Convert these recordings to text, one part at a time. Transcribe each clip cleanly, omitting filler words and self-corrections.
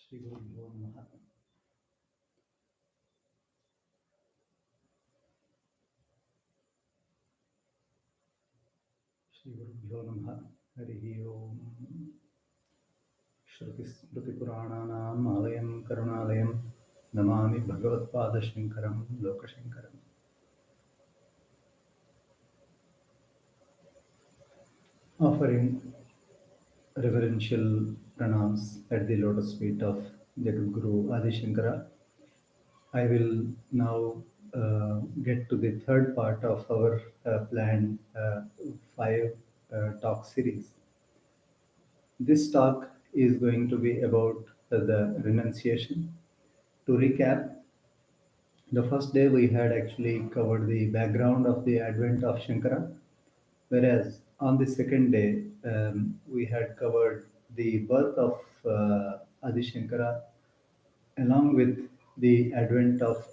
श्रीगुरुभ्यो नमः। श्रीगुरुभ्यो नमः। हरिः ओम्। श्रुतिस्मृतिपुराणानाम् आलयं करुणालयं Namami भगवत्पादशङ्करं लोकशङ्करम्। Offering reverential pranams at the lotus feet of Jagadguru Adi Sankara, I will now get to the third part of our planned five talk series. This talk is going to be about the renunciation. To recap, the first day we had actually covered the background of the advent of Shankara, whereas on the second day we had covered the birth of Adi Shankara along with the advent of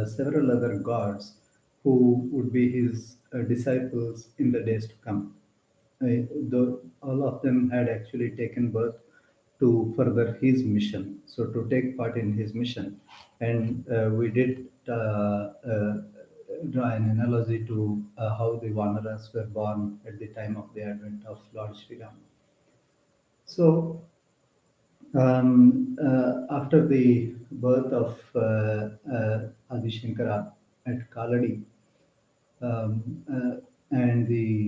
several other gods who would be his disciples in the days to come. Though all of them had actually taken birth to further his mission, so to take part in his mission. And we did draw an analogy to how the Vanaras were born at the time of the advent of Lord Sri Ram. So after the birth of Adi Shankara at Kaladi, and the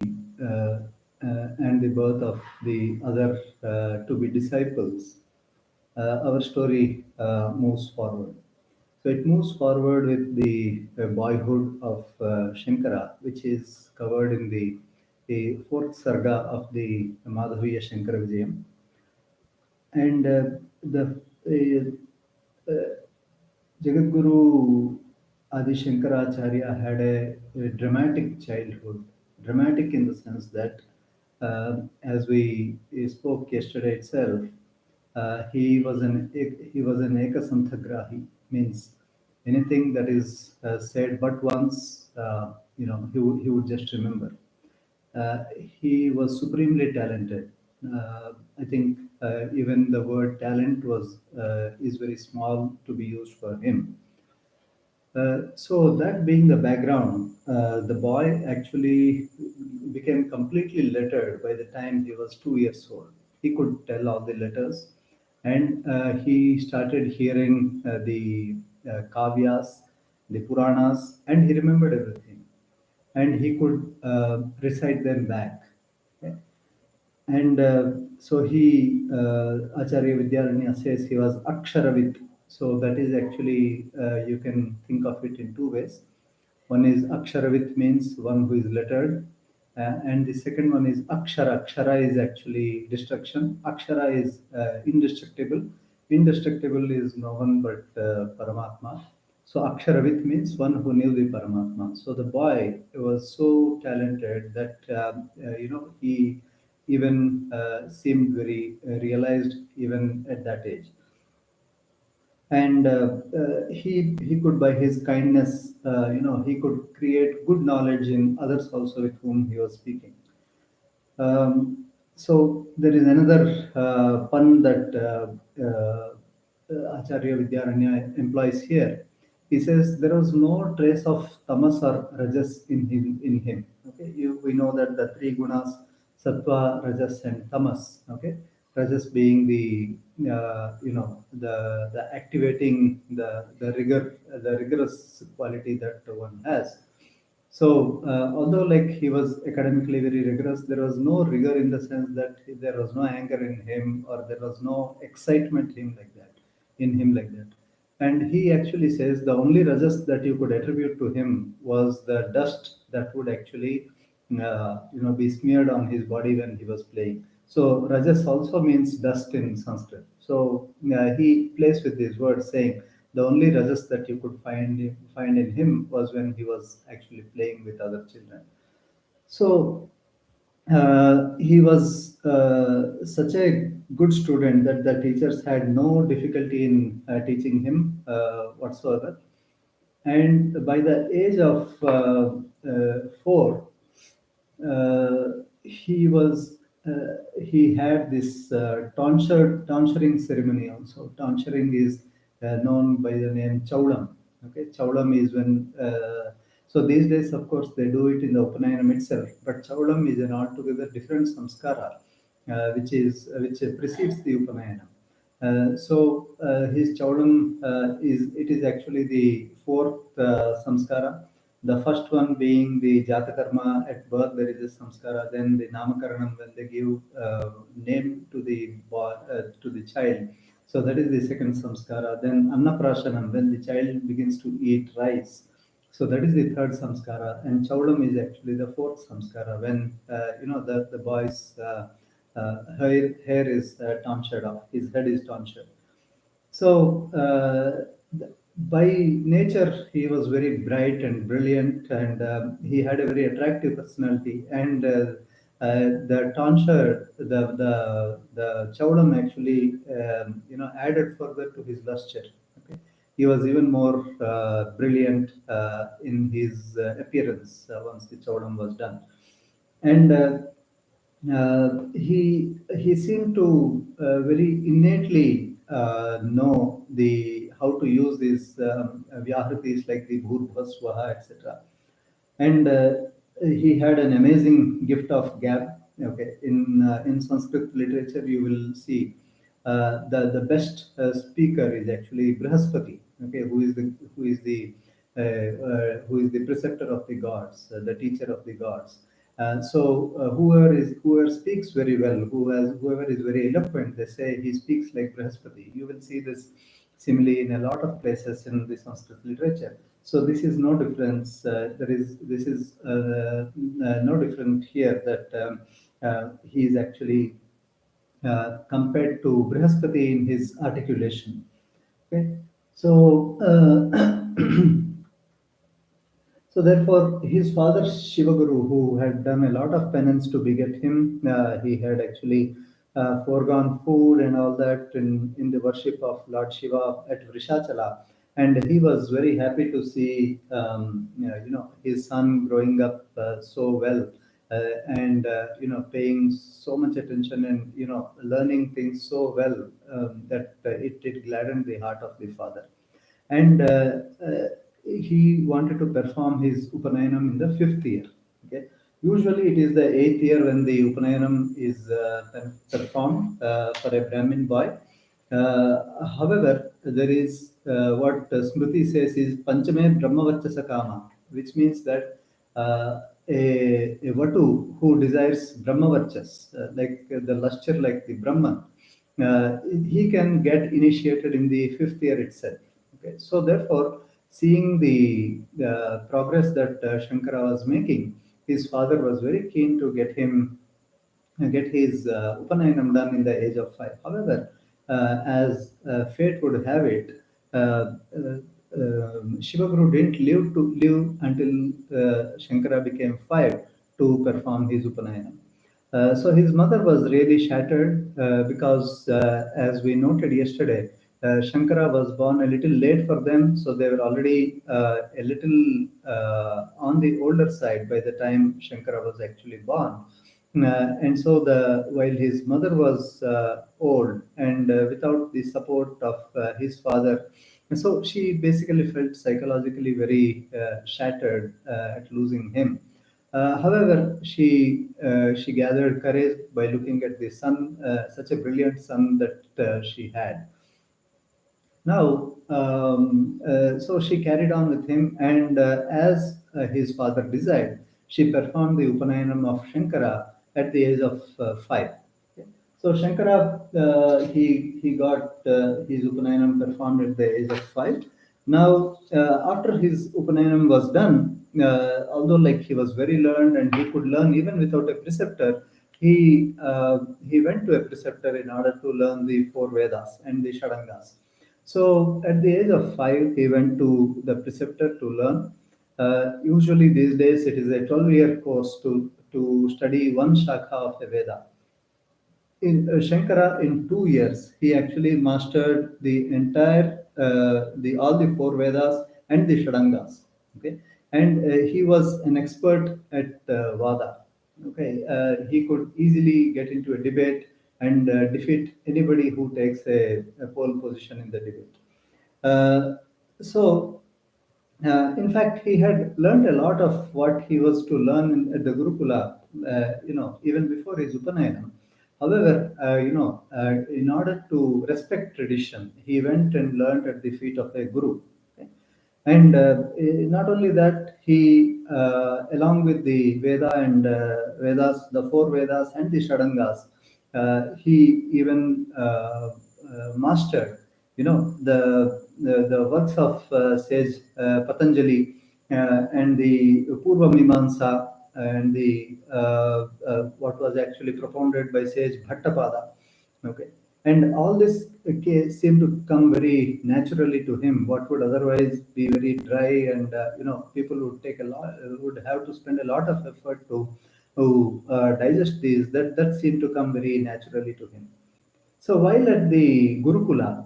birth of the other to be disciples, our story moves forward. So it moves forward with the boyhood of Shankara, which is covered in the fourth sarga of the Madhaviya Shankara Vijayam. And the Jagadguru Adi Sankaracharya had a dramatic childhood. Dramatic in the sense that, as we spoke yesterday itself, he was an ekasantagrahi, means anything that is said but once, he would just remember. He was supremely talented. I think even the word talent was is very small to be used for him. So that being the background, the boy actually became completely lettered by the time he was 2 years old. He could tell all the letters, and he started hearing the kavyas, the Puranas, and he remembered everything, and he could recite them back. Okay? And so Acharya Vidyaranya says he was Aksharavit. So that is actually, you can think of it in two ways. One is Aksharavit, means one who is lettered, and the second one is Akshara. Akshara is actually destruction. Akshara is indestructible. Indestructible is no one but Paramatma. So Aksharavit means one who knew the Paramatma. So the boy was so talented that he even seemed very realized even at that age. And he could, by his kindness, he could create good knowledge in others also with whom he was speaking. So there is another pun that Acharya Vidyaranya employs here. He says there was no trace of tamas or rajas in him. Okay, we know that the three gunas, sattva, rajas, and tamas. Okay, rajas being the the activating the rigor, the rigorous quality that one has. So, although like he was academically very rigorous, there was no rigor in the sense that there was no anger in him or there was no excitement in him like that. And he actually says the only rajas that you could attribute to him was the dust that would actually, be smeared on his body when he was playing. So rajas also means dust in Sanskrit. So he plays with these words, saying the only rajas that you could find in him was when he was actually playing with other children. So he was such a good student that the teachers had no difficulty in teaching him whatsoever. And by the age of 4, he was he had this tonsuring ceremony also. Tonsuring is known by the name Chaulam. Okay, Chaulam is when so these days, of course, they do it in the Upanayanam itself, but Chaulam is an altogether different samskara, which precedes the Upanayanam. His Chaulam is actually the fourth samskara. The first one being the Jatakarma at birth, there is a samskara. Then the Namakaranam when they give name to the boy, to the child. So that is the second samskara. Then Annaprashanam when the child begins to eat rice. So that is the third samskara, and Chaulam is actually the fourth samskara when the boy's hair is tonsured off, his head is tonsured. So, by nature, he was very bright and brilliant, and he had a very attractive personality. And the tonsure, the chaulam actually, added further to his luster. Okay, he was even more brilliant in his appearance once the chaulam was done, and he seemed to very innately know the how to use these vyahritis like the bhur swaha, etc. And he had an amazing gift of gab. Okay, in Sanskrit literature, you will see the best speaker is actually Brihaspati. Okay, who is the preceptor of the gods, the teacher of the gods. Whoever speaks very well, whoever is very eloquent, they say he speaks like Brihaspati. You will see this simile in a lot of places in the Sanskrit literature. So this is no difference. This is no different here that he is actually compared to Brihaspati in his articulation. Okay, so so therefore, his father Shivaguru, who had done a lot of penance to beget him, he had actually foregone food and all that in the worship of Lord Shiva at Vrishachala, and he was very happy to see his son growing up so well, and paying so much attention and learning things so well, that it gladdened the heart of the father. And he wanted to perform his Upanayanam in the fifth year. Okay. Usually it is the eighth year when the Upanayanam is performed for a Brahmin boy. However, there is what Smriti says is Panchame Brahmavachasa Kama, which means that a Vatu who desires Brahmavachas, like the luster like the Brahman, he can get initiated in the fifth year itself. Okay, so therefore, seeing the progress that Shankara was making, his father was very keen to get his Upanayanam done in the age of 5. However, as fate would have it, Shivaguru didn't live until Shankara became 5 to perform his Upanayanam. So his mother was really shattered because, as we noted yesterday, Shankara was born a little late for them, so they were already a little on the older side by the time Shankara was actually born. And so while his mother was old and without the support of his father, and so she basically felt psychologically very shattered at losing him. However, she gathered courage by looking at the son, such a brilliant son that she had. Now, so she carried on with him, and as his father desired, she performed the Upanayanam of Shankara at the age of 5. Okay. So Shankara, he got his Upanayanam performed at the age of 5. Now, after his Upanayanam was done, although like he was very learned and he could learn even without a preceptor, he went to a preceptor in order to learn the four Vedas and the Shadangas. So at the age of 5, he went to the preceptor to learn. Usually these days, it is a 12-year course to study one shakha of the Veda. In Shankara, in 2 years, he actually mastered the entire, the all the four Vedas and the Shadangas. Okay, and he was an expert at Vada. Okay, he could easily get into a debate and defeat anybody who takes a pole position in the debate. Uh, so, in fact, he had learned a lot of what he was to learn at the Gurukula, even before his Upanayanam. However, in order to respect tradition, he went and learned at the feet of a guru. Okay? And not only that, he, along with the Veda and Vedas, the four Vedas and the Shadangas, he even mastered, the works of sage Patanjali and the Purva Mimamsa and the what was actually propounded by sage Bhattapada. Okay, and all this seemed to come very naturally to him. What would otherwise be very dry, and people would take a lot, would have to spend a lot of effort to digest these. That seemed to come very naturally to him. So while at the Gurukula,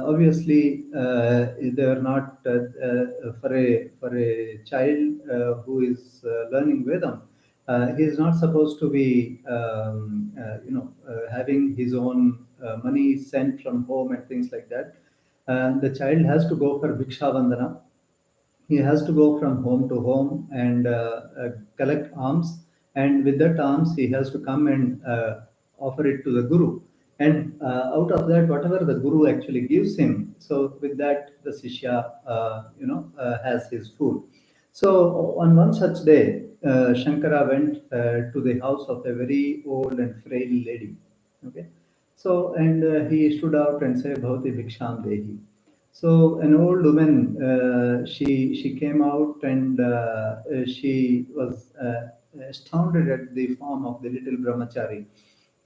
obviously they are not for a child who is learning Vedam. He is not supposed to be having his own money sent from home and things like that. The child has to go for Bhiksha Vandana. He has to go from home to home and collect alms, and with that alms he has to come and offer it to the guru, and out of that whatever the guru actually gives him, so with that the shishya has his food. So on one such day, Shankara went to the house of a very old and frail lady. Okay, so and he stood out and said, "Bhavati Bhiksham Dehi." So an old woman, she came out, and she was astounded at the form of the little brahmachari,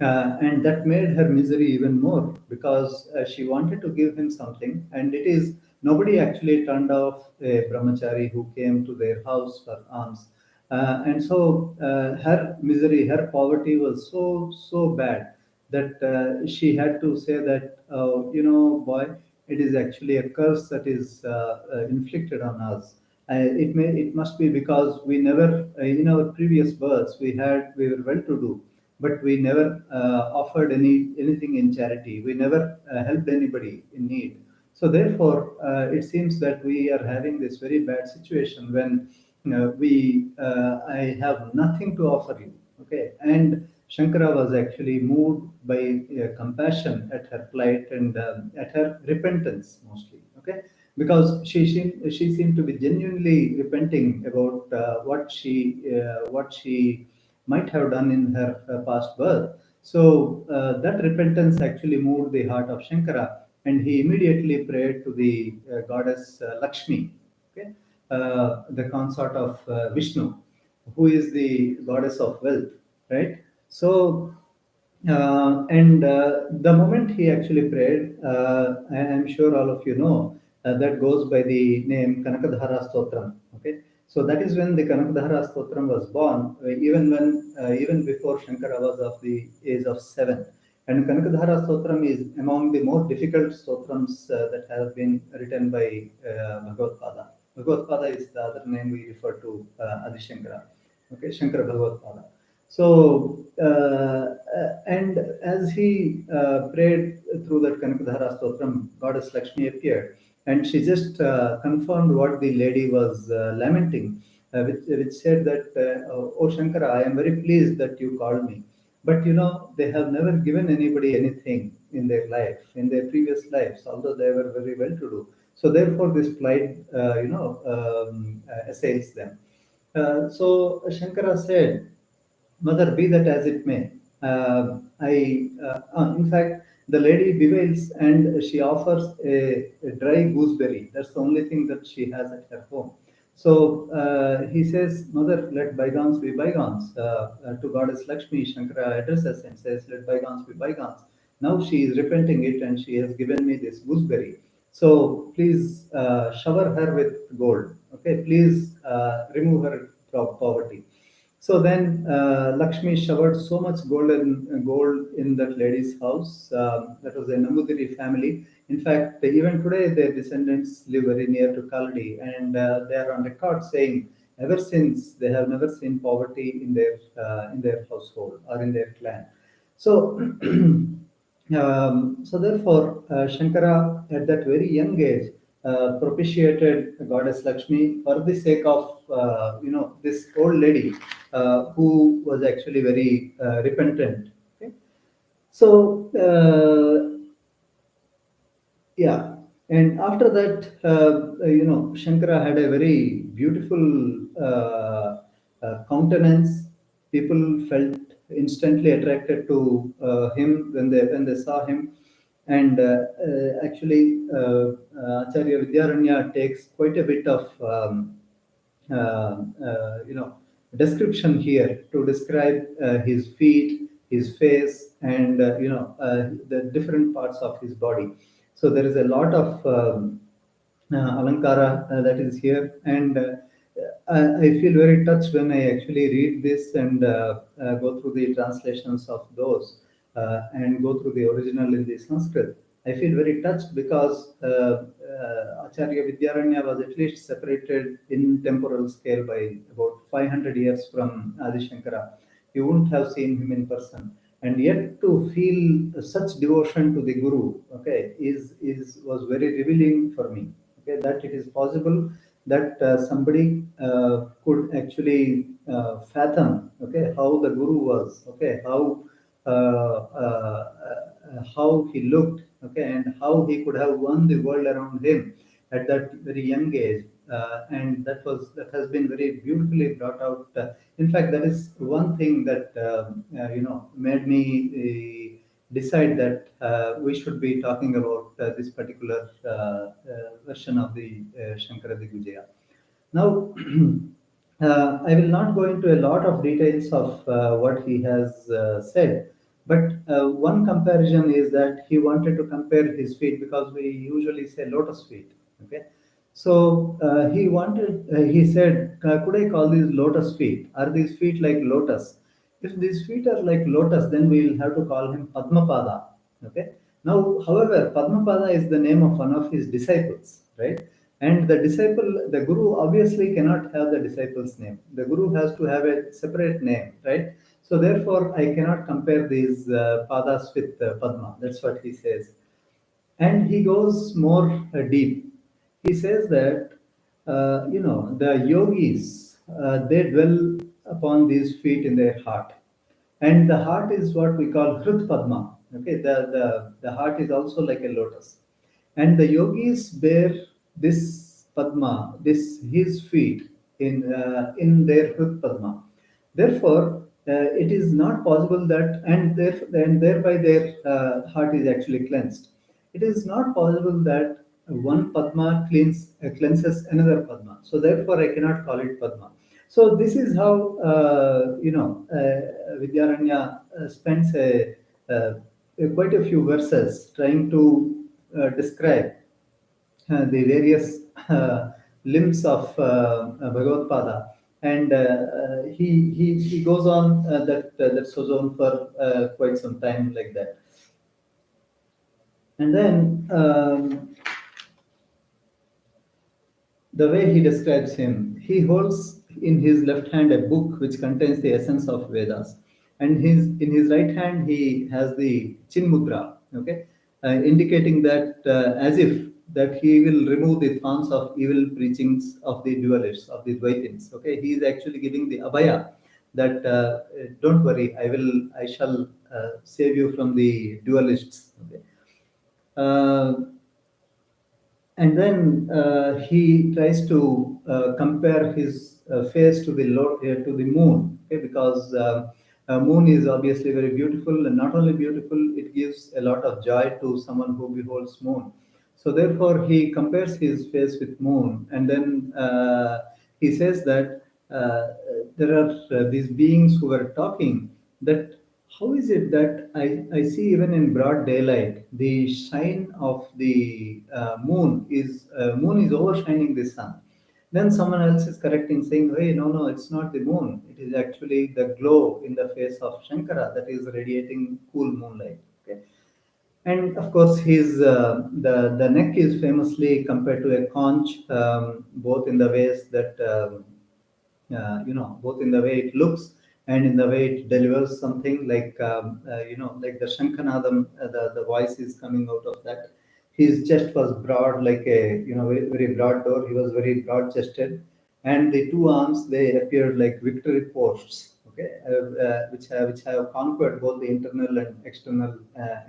and that made her misery even more, because she wanted to give him something, and it is nobody actually turned off a brahmachari who came to their house for alms, and so her misery, her poverty was so bad that she had to say that, boy, it is actually a curse that is inflicted on us. It must be because we never, in our previous births, we were well to do, but we never offered anything in charity. We never helped anybody in need. So therefore, it seems that we are having this very bad situation when I have nothing to offer you. Okay, and Shankara was actually moved by compassion at her plight and at her repentance mostly. Okay, because she seemed to be genuinely repenting about what she might have done in her past birth. So that repentance actually moved the heart of Shankara, and he immediately prayed to the goddess Lakshmi, okay, the consort of Vishnu, who is the goddess of wealth, right? So and the moment he actually prayed, I am sure all of you know, that goes by the name Kanakadhara Stotram. Okay, so that is when the Kanakadhara Stotram was born, even before Shankara was of the age of 7. And Kanakadhara Stotram is among the more difficult stotrams that have been written by Bhagavad Pada. Bhagavad Pada is the other name we refer to Adi Shankara. Okay, Shankara Bhagavad Pada. So, and as he prayed through that Kanakadhara Stotram, Goddess Lakshmi appeared, and she just confirmed what the lady was lamenting, which said that, "Oh Shankara, I am very pleased that you called me, but they have never given anybody anything in their life, in their previous lives, although they were very well to do. So therefore, this plight, assails them." So Shankara said, "Mother, be that as it may, in fact, the lady bewails and she offers a dry gooseberry. That's the only thing that she has at her home." So he says, "Mother, let bygones be bygones." To Goddess Lakshmi, Shankara addresses and says, "Let bygones be bygones. Now she is repenting it and she has given me this gooseberry. So please shower her with gold. Okay, please remove her poverty." So then Lakshmi showered so much gold in that lady's house. That was a Namudiri family. In fact, even today their descendants live very near to Kaldi, and they are on record saying, Ever since, they have never seen poverty in their household or in their clan. So, so therefore, Shankara at that very young age propitiated Goddess Lakshmi for the sake of this old lady who was actually very repentant. Okay? So yeah, and after that, Shankara had a very beautiful countenance. People felt instantly attracted to him when they saw him, and actually, Acharya Vidyaranya takes quite a bit of description here to describe his feet, his face, and the different parts of his body. So there is a lot of alankara that is here, and I feel very touched when I actually read this and go through the translations of those and go through the original in the Sanskrit. I feel very touched because Acharya Vidyaranya was at least separated in temporal scale by about 500 years from Adi Shankara. You wouldn't have seen him in person, and yet to feel such devotion to the Guru, okay, is was very revealing for me. Okay, that it is possible that somebody could actually fathom, okay, how the Guru was, okay, how he looked, okay, and how he could have won the world around him at that very young age. And that has been very beautifully brought out. In fact, that is one thing that made me decide that we should be talking about this particular version of the Shankara Digvijaya. Now, I will not go into a lot of details of what he has said, but one comparison is that he wanted to compare his feet because we usually say lotus feet. Okay, so he said, could I call these lotus feet? Are these feet like lotus? If these feet are like lotus, then we will have to call him Padmapada. Okay. Now, however, Padmapada is the name of one of his disciples, right? And the disciple, the guru obviously cannot have the disciple's name. The guru has to have a separate name, right? So therefore, I cannot compare these padas with Padma. That's what he says. And he goes more deep. He says that the yogis they dwell upon these feet in their heart, and the heart is what we call Hrit Padma. Okay, the heart is also like a lotus, and the yogis bear this Padma, this his feet in their Hrit Padma. Therefore, it is not possible that, and thereby their heart is actually cleansed. It is not possible that one Padma cleanses another Padma. So therefore, I cannot call it Padma. So this is how Vidyaranya spends quite a few verses trying to describe the various limbs of Bhagavad Pada, and he goes on that sojourn for quite some time like that, and then the way he describes him, he holds in his left hand a book which contains the essence of Vedas, and in his right hand he has the Chin Mudra, okay, indicating that as if that he will remove the thorns of evil preachings of the dualists, of the Dvaitins. Okay, he is actually giving the abhaya that don't worry, I shall save you from the dualists. Okay. Uh, and then he tries to compare his face to to the moon, okay, because moon is obviously very beautiful, and not only beautiful, it gives a lot of joy to someone who beholds moon. So therefore he compares his face with moon, and then he says that there are these beings who are talking, that how is it that I see even in broad daylight the shine of the moon is overshining the sun. Then someone else is correcting, saying, "Hey, no, no, it's not the moon. It is actually the glow in the face of Shankara that is radiating cool moonlight." Okay, and of course, his the neck is famously compared to a conch, both in the ways that. both in the way it looks and in the way it delivers something like, like the Shankhanadam, the voice is coming out of that. His chest was broad, like a, very, very broad door. He was very broad chested, and the two arms, they appeared like victory posts, okay, which have conquered both the internal and external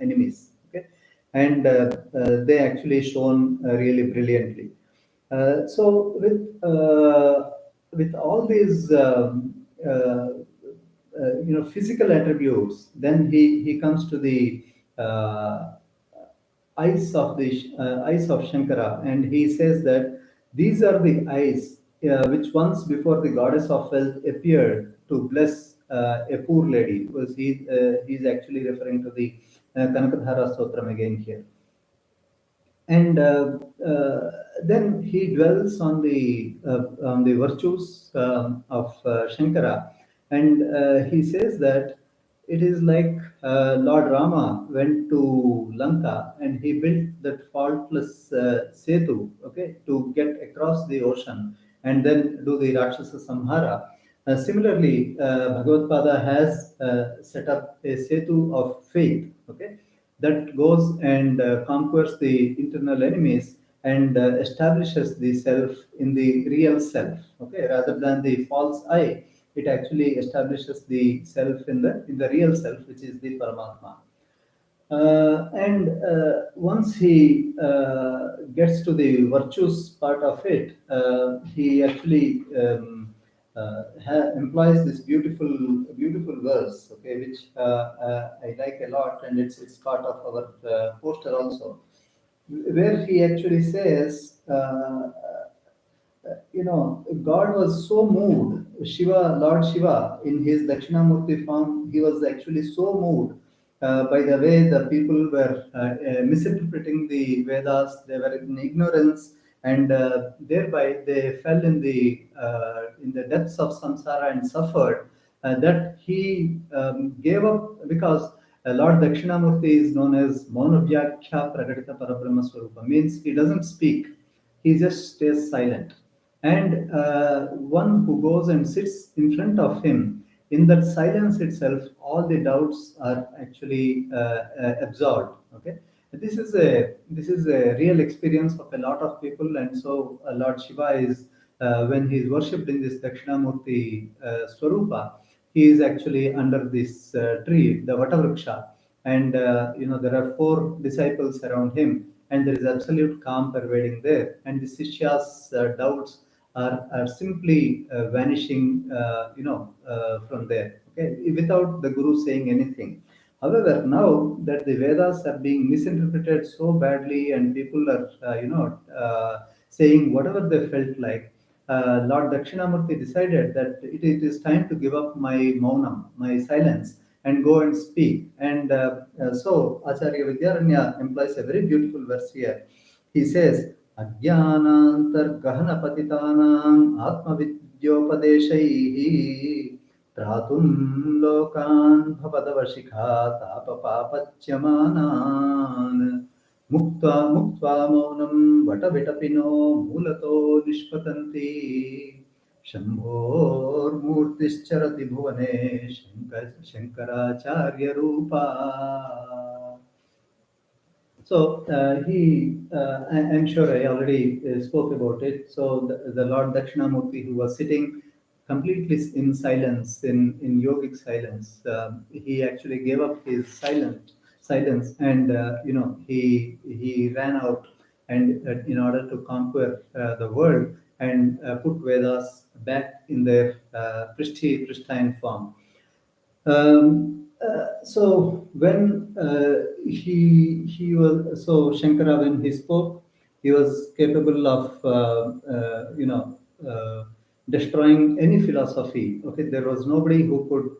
enemies, okay, and they actually shone really brilliantly. So with all these physical attributes, then he comes to the uh, eyes of Shankara, and he says that these are the eyes which once before the goddess of wealth appeared to bless a poor lady. Was he's actually referring to the Kanakadhara Stotram again here, and then he dwells on the virtues of Shankara, and he says that it is like Lord Rama went to Lanka and he built that faultless setu, okay, to get across the ocean and then do the Rakshasa Samhara. Similarly, Bhagavad Pada has set up a setu of faith, okay, that goes and conquers the internal enemies and establishes the self in the real self, okay, rather than the false I. It actually establishes the self in the real self, which is the Paramatma. And once he gets to the virtues part of it, he actually employs this beautiful verse, okay, which I like a lot, and it's part of our poster also, where he actually says, God was so moved. Lord Shiva, in his Dakshinamurti form, he was actually so moved by the way the people were misinterpreting the Vedas. They were in ignorance, and thereby they fell in the depths of samsara and suffered. That he gave up because Lord Dakshinamurti is known as Maunavyakhya Pragatita Parabrahma Swarupa, means he doesn't speak, he just stays silent. And one who goes and sits in front of him, in that silence itself, all the doubts are actually absolved. Okay, this is a real experience of a lot of people, and so Lord Shiva is when he is worshipped in this Dakshinamurti Swarupa, he is actually under this tree, the Vatavruksha, and there are four disciples around him, and there is absolute calm pervading there, and the Sishya's doubts are simply vanishing, from there, okay, without the Guru saying anything. However, now that the Vedas are being misinterpreted so badly, and people are, saying whatever they felt like, Lord Dakshinamurti decided that it is time to give up my maunam, my silence, and go and speak. And so Acharya Vidyaranya implies a very beautiful verse here. He says, अज्ञानान्तर्गहनपतितानाम् आत्मविद्योपदेशैः त्रातुं लोकान् भवदवशिखा तापपापच्यमानान् मुक्त्वा मौनं वटविटपिनो मूलतो निष्पतन्ति शम्भोर्मूर्तिश्चरति भुवने शङ्कराचार्यरूपा. So I'm sure I already spoke about it. So the Lord Dakshinamurti, who was sitting completely in silence, in yogic silence, he actually gave up his silence, and he ran out, and in order to conquer the world and put Vedas back in their pristine form. So when he was so Shankara, when he spoke, he was capable of destroying any philosophy. Okay, there was nobody who could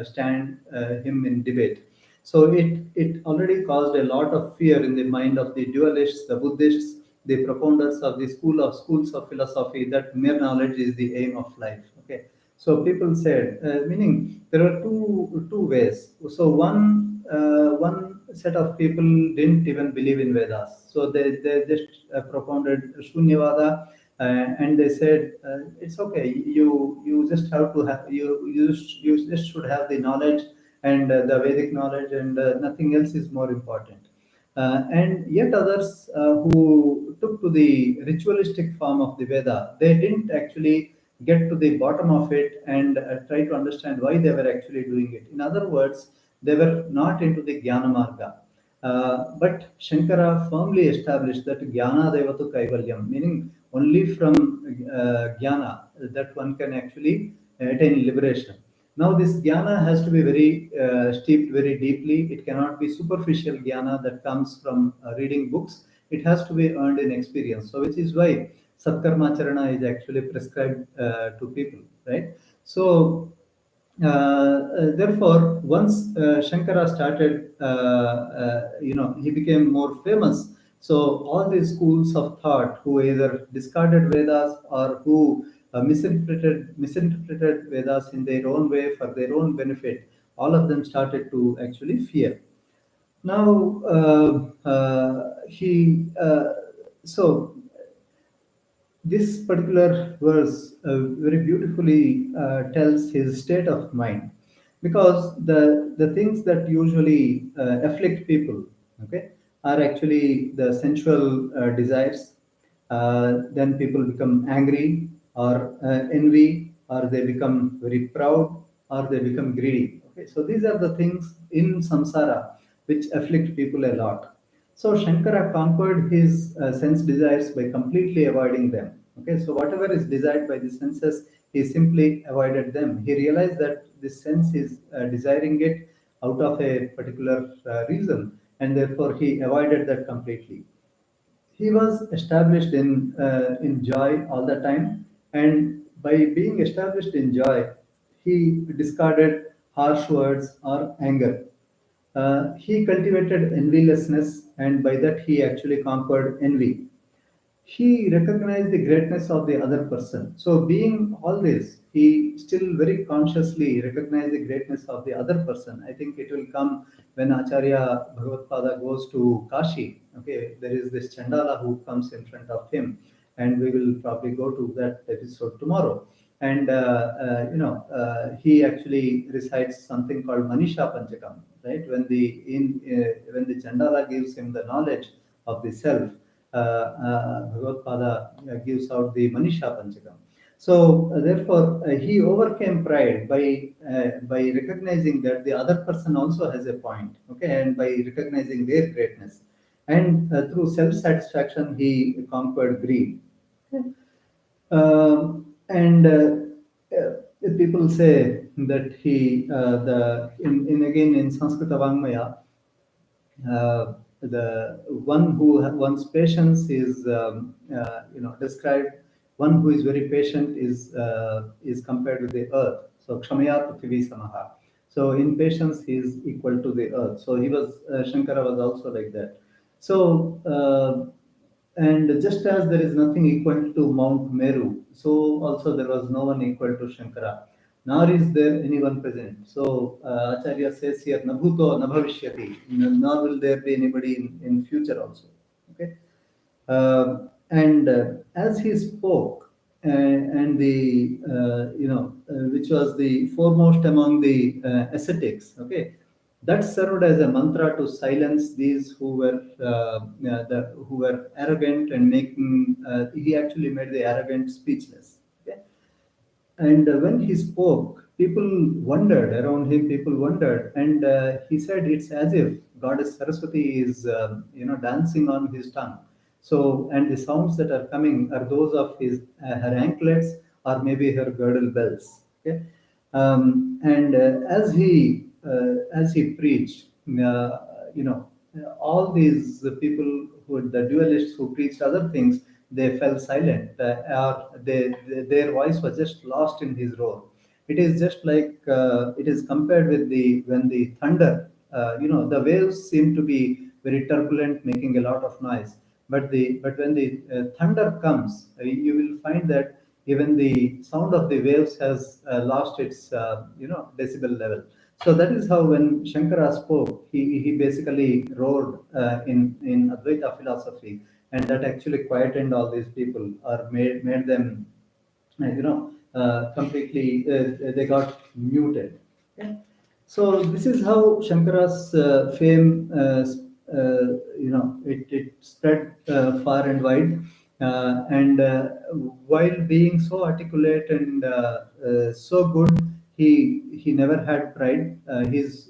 stand him in debate. So it already caused a lot of fear in the mind of the dualists, the Buddhists, the propounders of the schools of philosophy, that mere knowledge is the aim of life. Okay, so people said, meaning there are two ways. So one set of people didn't even believe in Vedas, so they just propounded Shunyavada. and they said, it's okay. You just have to have you just should have the knowledge and the Vedic knowledge, and nothing else is more important. And yet others who took to the ritualistic form of the Veda, they didn't actually get to the bottom of it and try to understand why they were actually doing it. In other words, they were not into the Jnana Marga. But Shankara firmly established that Jnana Devatu Kaivalyam, meaning only from Jnana that one can actually attain liberation. Now, this jnana has to be very steeped very deeply. It cannot be superficial jnana that comes from reading books. It has to be earned in experience. So, which is why Satkarmacharana is actually prescribed to people, right? So, therefore, once Shankara started, he became more famous. So all these schools of thought, who either discarded Vedas or who misinterpreted Vedas in their own way for their own benefit, all of them started to actually fear. Now, he so this particular verse very beautifully tells his state of mind, because the things that usually afflict people, okay, are actually the sensual desires. Then people become angry, or envy, or they become very proud, or they become greedy. Okay, so these are the things in samsara which afflict people a lot. So Shankara conquered his sense desires by completely avoiding them. Okay, so whatever is desired by the senses, he simply avoided them. He realized that this sense is desiring it out of a particular reason, and therefore he avoided that completely. He was established in joy all the time, and by being established in joy, he discarded harsh words or anger. He cultivated envylessness, and by that he actually conquered envy. He recognized the greatness of the other person. So, being all this, he still very consciously recognized the greatness of the other person. I think it will come when Acharya Bhagavad goes to Kashi. Okay, there is this Chandala who comes in front of him, and we will probably go to that episode tomorrow. And he actually recites something called Manisha Panchakam, right? When the Chandala gives him the knowledge of the self, Bhagavad gives out the Manisha Panchakam. So therefore, he overcame pride by recognizing that the other person also has a point, okay, and by recognizing their greatness, and through self-satisfaction, he conquered greed. Okay. And people say that he the in again in Sanskrit Vangmaya, the one who one's patience is described. One who is very patient is compared with the earth. So kshamaya prithvi samaha. So in patience he is equal to the earth. So he was Shankara was also like that. So and just as there is nothing equal to Mount Meru, so also there was no one equal to Shankara, nor is there anyone present. So Acharya says here, Nabhuto Nabhavishyati, nor will there be anybody in future also. Okay. And as he spoke, and the which was the foremost among the ascetics, okay, that served as a mantra to silence these who were arrogant and making. He actually made the arrogant speechless. Okay. And when he spoke, people wondered around him. People wondered, and he said, "It's as if Goddess Saraswati is, dancing on his tongue." So, and the sounds that are coming are those of her anklets, or maybe her girdle bells. Okay, and as he preached, all these people the dualists who preached other things, they fell silent, or their voice was just lost in his roar. It is just like it is compared with the when the thunder, the waves seem to be very turbulent, making a lot of noise. But when the thunder comes, you will find that even the sound of the waves has lost its decibel level. So that is how when Shankara spoke, he basically roared in Advaita philosophy. and that actually quietened all these people or made them completely they got muted. Okay? So this is how Shankara's fame, it spread far and wide, and while being so articulate and so good, he never had pride. His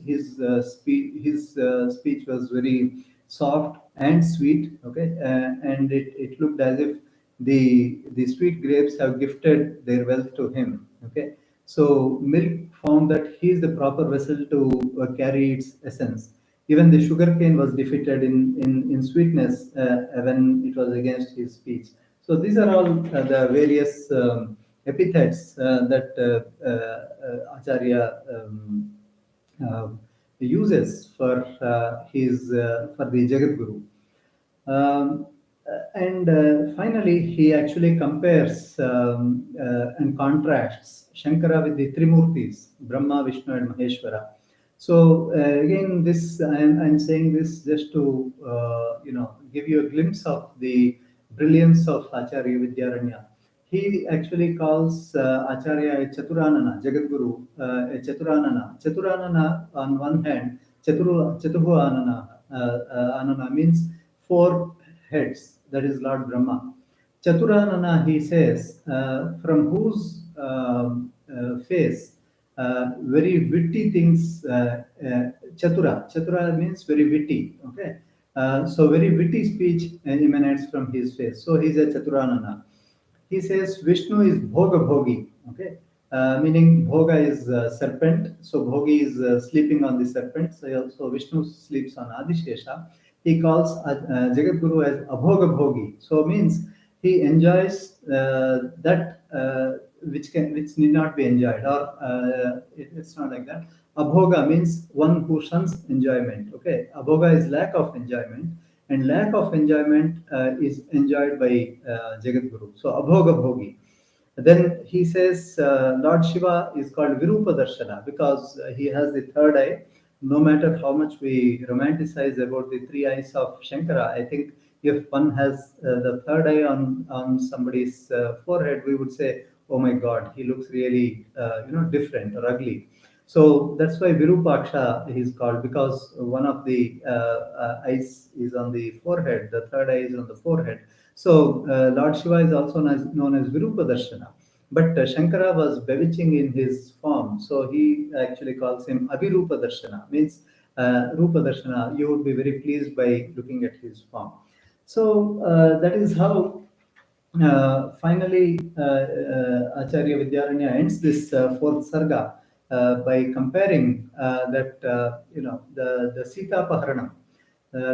speech was very soft and sweet. Okay, and it looked as if the sweet grapes have gifted their wealth to him. Okay, so milk found that he is the proper vessel to carry its essence. Even the sugarcane was defeated in sweetness when it was against his speech. So these are all the various epithets that Acharya uh, uses for the Jagadguru. And finally, he actually compares and contrasts Shankara with the Trimurtis, Brahma, Vishnu, and Maheshwara. So again, I'm saying this just to give you a glimpse of the brilliance of Acharya Vidyaranya. He actually calls Acharya a Chaturanana, Jagadguru, a Chaturanana. Chaturanana, on one hand, Chatuhu Anana. Anana means four heads, that is Lord Brahma. Chaturanana, he says, from whose face very witty things, Chatura means very witty, okay? So very witty speech emanates from his face. So he's a Chaturanana. He says Vishnu is Bhoga Bhogi, okay, meaning Bhoga is serpent, so Bhogi is sleeping on the serpent, so Vishnu sleeps on Adishesha. He calls Jagadguru as Abhoga Bhogi, so means he enjoys that which need not be enjoyed, or it's not like that. Abhoga means one who shuns enjoyment. Okay, abhoga is lack of enjoyment, and lack of enjoyment is enjoyed by Jagadguru. So abhoga bhogi. Then he says Lord Shiva is called Virupa Darshana because he has the third eye. No matter how much we romanticize about the three eyes of Shankara, I think if one has the third eye on somebody's forehead, we would say, "Oh my God, he looks really different or ugly." So that's why Virupaksha is called, because one of the eyes is on the forehead, the third eye is on the forehead. So Lord Shiva is also known as Virupa Darshana. But Shankara was bewitching in his form, so he actually calls him Abhirupa Darshana, means Rupa Darshana. You would be very pleased by looking at his form. So that is how finally Acharya Vidyaranya ends this fourth sarga by comparing that the Sita Paharanam.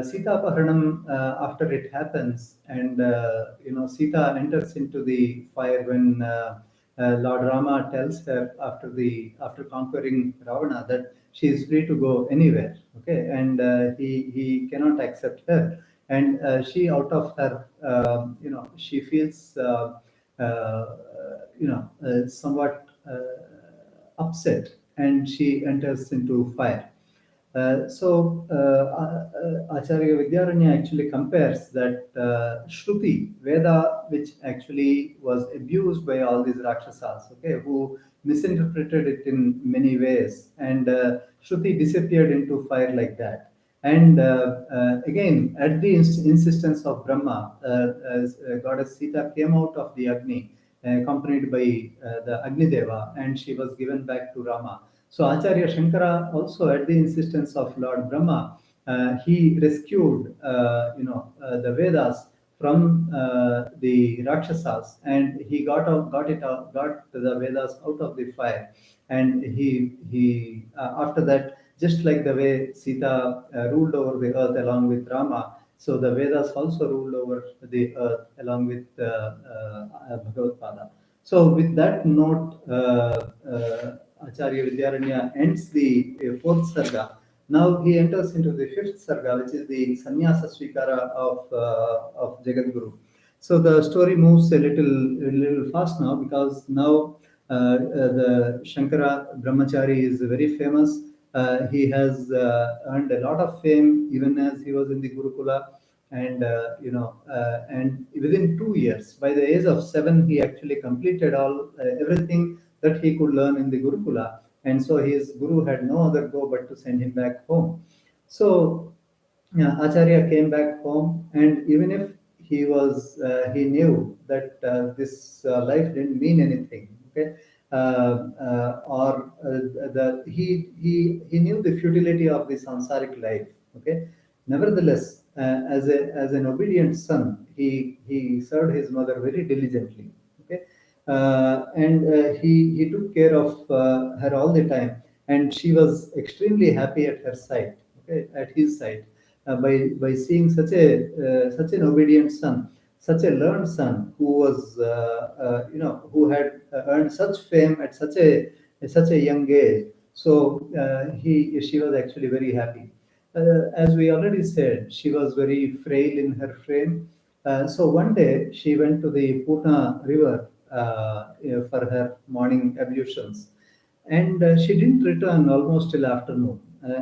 Sita Paharanam, after it happens, and Sita enters into the fire when Lord Rama tells her after conquering Ravana that she is free to go anywhere. Okay, and he cannot accept her, and she out of her she feels somewhat upset, and she enters into fire. Acharya Vidyaranya actually compares that Shruti, Veda, which actually was abused by all these Rakshasas, okay, who misinterpreted it in many ways, and Shruti disappeared into fire like that. And again, at the insistence of Brahma, goddess Sita came out of the Agni, accompanied by the Agni Deva, and she was given back to Rama. So Acharya Shankara also, at the insistence of Lord Brahma, he rescued the Vedas from the Rakshasas, and he got the Vedas out of the fire. And he after that, just like the way Sita ruled over the earth along with Rama, so the Vedas also ruled over the earth along with Bhagavad Pada. So with that note, Acharya Vidyaranya ends the fourth sarga. Now he enters into the fifth sarga, which is the sannyasa svikara of Jagadguru. So the story moves a little fast now, because now the Shankara Brahmachari is very famous. He has earned a lot of fame even as he was in the Gurukula, and within 2 years, by the age of 7, he actually completed all everything that he could learn in the Gurukula, and so his guru had no other go but to send him back home. So yeah, Acharya came back home, and even if he knew that this life didn't mean anything. Okay, or the he knew the futility of the sansaric life. Okay, nevertheless, as an obedient son, he served his mother very diligently. Okay, and he took care of her all the time, and she was extremely happy at her side. Okay, at his side, by seeing such an obedient son, such a learned son who was who had earned such fame at such a young age. So he she was actually very happy. As we already said, she was very frail in her frame. So one day she went to the Purna river for her morning ablutions, and she didn't return almost till afternoon.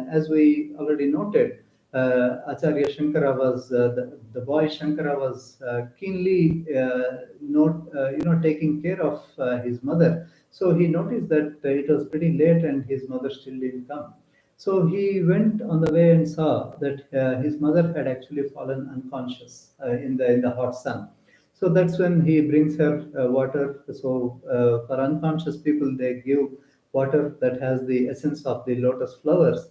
As we already noted, Acharya Shankara was the boy Shankara was keenly taking care of his mother. So he noticed that it was pretty late and his mother still didn't come. So he went on the way and saw that his mother had actually fallen unconscious in the hot sun. So that's when he brings her water. So for unconscious people, they give water that has the essence of the lotus flowers.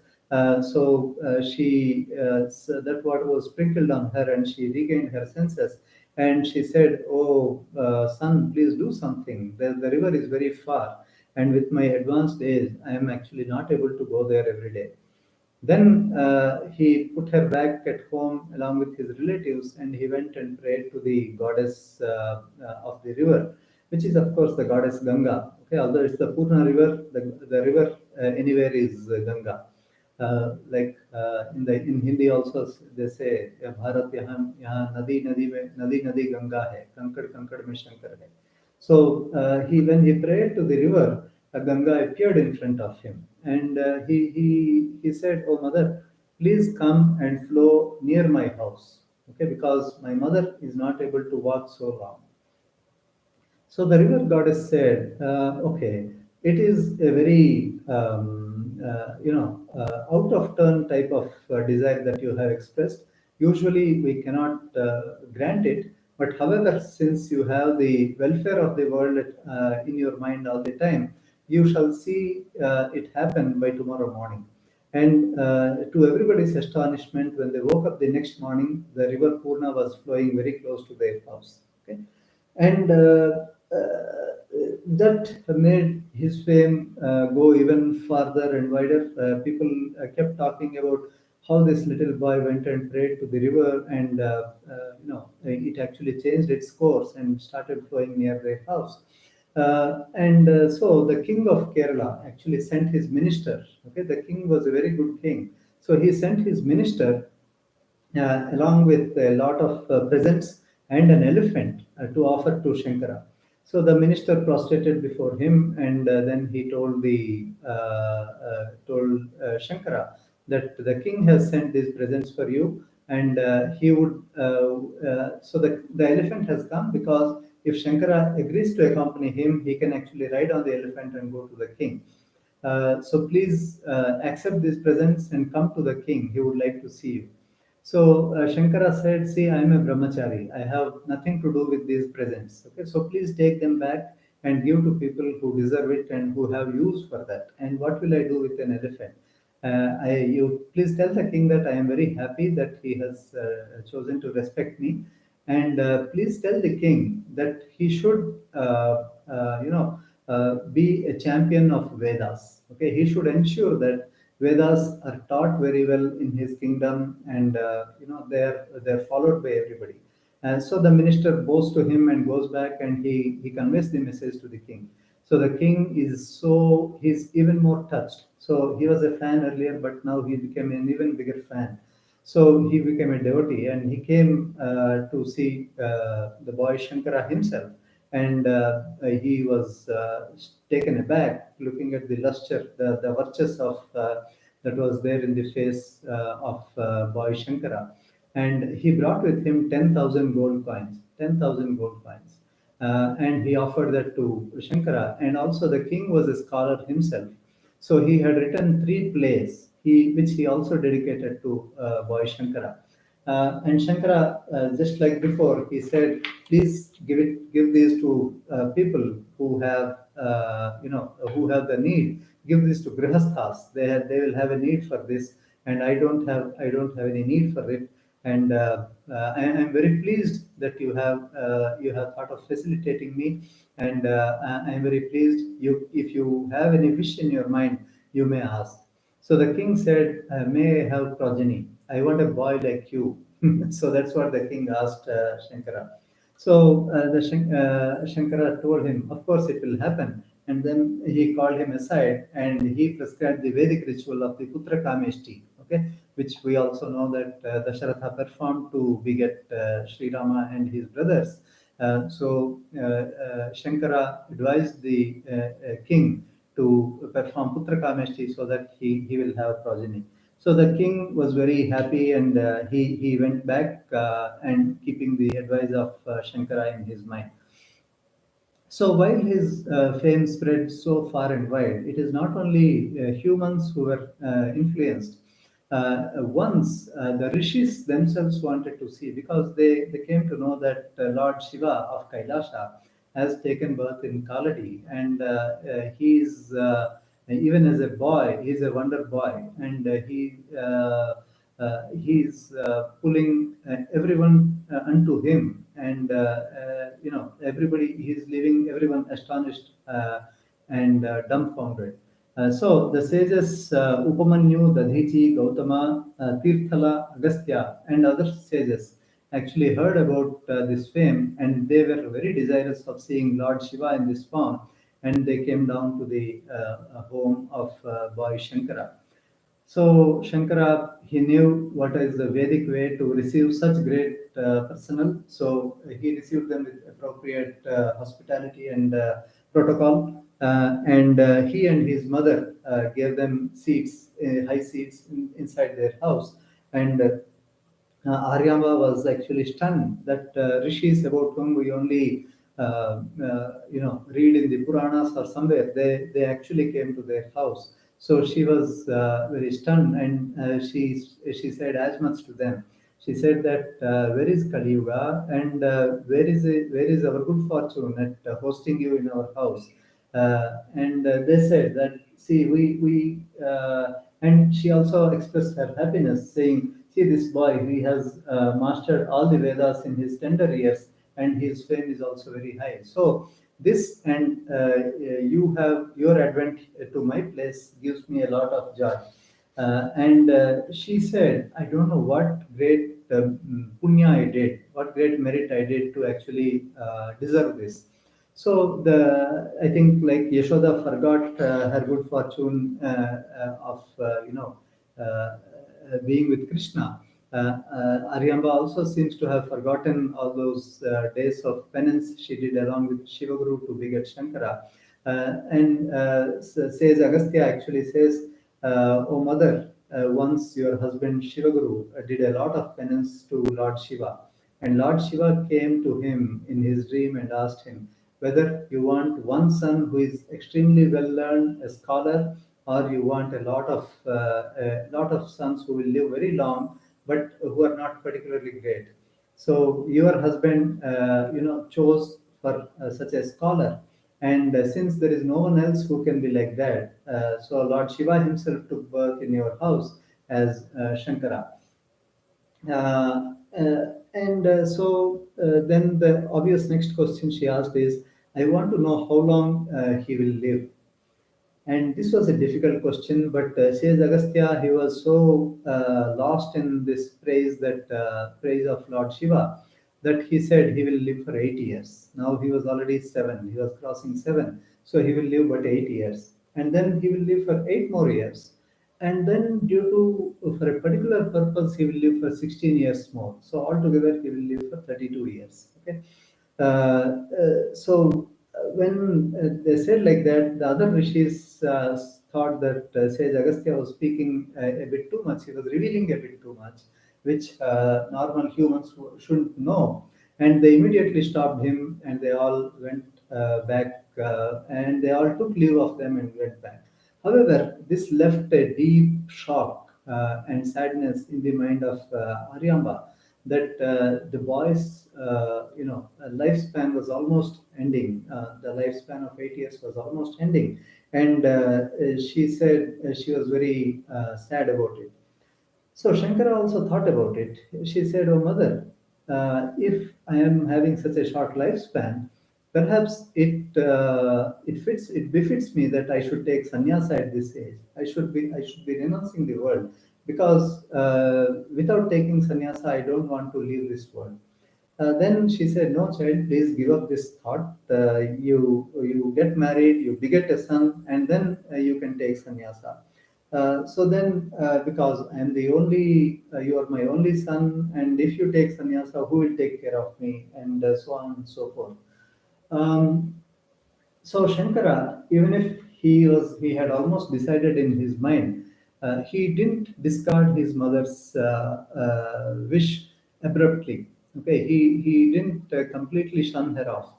So that water was sprinkled on her, and she regained her senses. And she said, "Oh, son, please do something. The river is very far, and with my advanced age, I am actually not able to go there every day." Then he put her back at home along with his relatives, and he went and prayed to the goddess of the river, which is, of course, the goddess Ganga. Okay, although it's the Purna river, the river anywhere is Ganga. In Hindi also they say Bharat yahan nadi Ganga hai, kankad kankad mein Shankar hai. So he when he prayed to the river, a Ganga appeared in front of him, and he said, "Oh mother, please come and flow near my house, okay, because my mother is not able to walk so long." So the river goddess said, "Okay, it is a very out of turn type of desire that you have expressed. Usually we cannot grant it, but however, since you have the welfare of the world in your mind all the time, you shall see it happen by tomorrow morning." And to everybody's astonishment, when they woke up the next morning, the river Purna was flowing very close to their house. Okay, and that made his fame go even farther and wider. People kept talking about how this little boy went and prayed to the river, and it actually changed its course and started flowing near their house. So the king of Kerala actually sent his minister. Okay, the king was a very good king, so he sent his minister along with a lot of presents and an elephant to offer to Shankara. So the minister prostrated before him, and then he told Shankara that the king has sent these presents for you, and he would. So the elephant has come because if Shankara agrees to accompany him, he can actually ride on the elephant and go to the king. So please accept these presents and come to the king. He would like to see you. So Shankara said, "See, I am a brahmachari. I have nothing to do with these presents. Okay, so please take them back and give to people who deserve it and who have use for that. And what will I do with an elephant? You please tell the king that I am very happy that he has chosen to respect me, and please tell the king that he should, be a champion of Vedas. Okay, he should ensure that Vedas are taught very well in his kingdom, and they're followed by everybody." And so the minister bows to him and goes back, and he conveys the message to the king. So the king he's even more touched. So he was a fan earlier, but now he became an even bigger fan. So he became a devotee, and he came to see the boy Shankara himself, and he was taken aback looking at the luster, the virtues of that was there in the face of boy Shankara. and he brought with him 10,000 gold coins, 10,000 gold coins. And he offered that to Shankara. And also, the king was a scholar himself. So he had written three plays, which he also dedicated to boy Shankara. And Shankara, just like before, he said, "Please give these to people who have, who have the need. Give this to grihasthas. They will have a need for this, and I don't have any need for it. And I am very pleased that you have thought of facilitating me, and I am very pleased. If you have any wish in your mind, you may ask." So the king said, "May I have progeny? I want a boy like you." So that's what the king asked Shankara. So Shankara told him, "Of course, it will happen." And then he called him aside and he prescribed the Vedic ritual of the Putra Kameshti, okay, which we also know that Dasharatha performed to beget Sri Rama and his brothers. Shankara advised the king to perform Putra Kameshti so that he will have progeny. So the king was very happy, and he went back and keeping the advice of Shankara in his mind. So while his fame spread so far and wide, it is not only humans who were influenced. Once the rishis themselves wanted to see, because they came to know that Lord Shiva of Kailasha has taken birth in Kaladi, and he is even as a boy, he is a wonder boy, and he's pulling everyone unto him, and everybody he's leaving everyone astonished and dumbfounded. So the sages Upamanyu, Dadhichi, Gautama, Tirthala, Agastya, and other sages actually heard about this fame, and they were very desirous of seeing Lord Shiva in this form, and they came down to the home of boy Shankara. So Shankara, he knew what is the Vedic way to receive such great personnel. So he received them with appropriate hospitality and protocol. And he and his mother gave them seats, high seats inside their house. And Aryamba was actually stunned that rishis about whom we only read in the Puranas or somewhere, they actually came to their house. So she was very stunned, and she said as much to them. She said that where is Kali Yuga, and where is our good fortune at hosting you in our house? And they said that, see, and she also expressed her happiness, saying, "See this boy, he has mastered all the Vedas in his tender years, and his fame is also very high. So this, and you have your advent to my place gives me a lot of joy." And she said, "I don't know what great punya I did, what great merit I did to actually deserve this." So I think like Yashoda forgot her good fortune of being with Krishna. Aryamba also seems to have forgotten all those days of penance she did along with Shivaguru to beget Shankara. And says Agastya actually says, "O mother, once your husband Shivaguru did a lot of penance to Lord Shiva, and Lord Shiva came to him in his dream and asked him whether you want one son who is extremely well learned, a scholar, or you want a lot of sons who will live very long but who are not particularly great. So your husband, chose for such a scholar, and since there is no one else who can be like that, so Lord Shiva himself took birth in your house as Shankara." And then the obvious next question she asked is, "I want to know how long he will live." And this was a difficult question, but says Agastya, he was so lost in this praise of Lord Shiva, that he said he will live for 8 years. Now he was already seven, he was crossing seven, so he will live but 8 years. And then he will live for 8 more years. And then, due to for a particular purpose, he will live for 16 years more. So altogether, he will live for 32 years. Okay. When they said like that, the other rishis thought that Sage Agastya was speaking a bit too much. He was revealing a bit too much. which normal humans shouldn't know. And they immediately stopped him, and they all went back, and they all took leave of them and went back. However, this left a deep shock and sadness in the mind of Aryamba, that the boy's lifespan was almost ending. The lifespan of 8 years was almost ending, and she said she was very sad about it. So Shankara also thought about it. She said, "Oh mother, if I am having such a short lifespan, perhaps it befits me that I should take sannyasa at this age. I should be renouncing the world, because without taking sannyasa, I don't want to leave this world." Then she said, "No, child, please give up this thought. You get married, you beget a son, and then you can take sannyasa." So then, because I am the only, you are my only son, and if you take sannyasa, who will take care of me, and so on and so forth. Um, so Shankara, even if he had almost decided in his mind, he didn't discard his mother's wish abruptly. Okay, he didn't completely shun her off.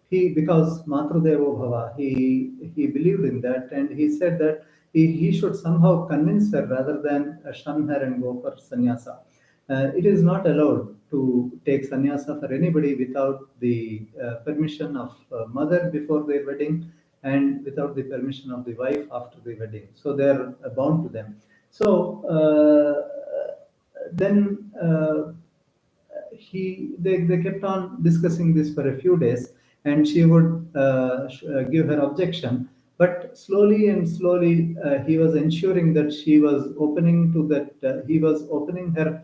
He, because Matrudevo Bhava, he believed in that, and he said that he should somehow convince her rather than shun her and go for sannyasa. It is not allowed to take sannyasa for anybody without the permission of mother before their wedding, and without the permission of the wife after the wedding. So they are bound to them. So then they kept on discussing this for a few days, and she would give her objection, but slowly and slowly he was ensuring that she was opening to that he was opening her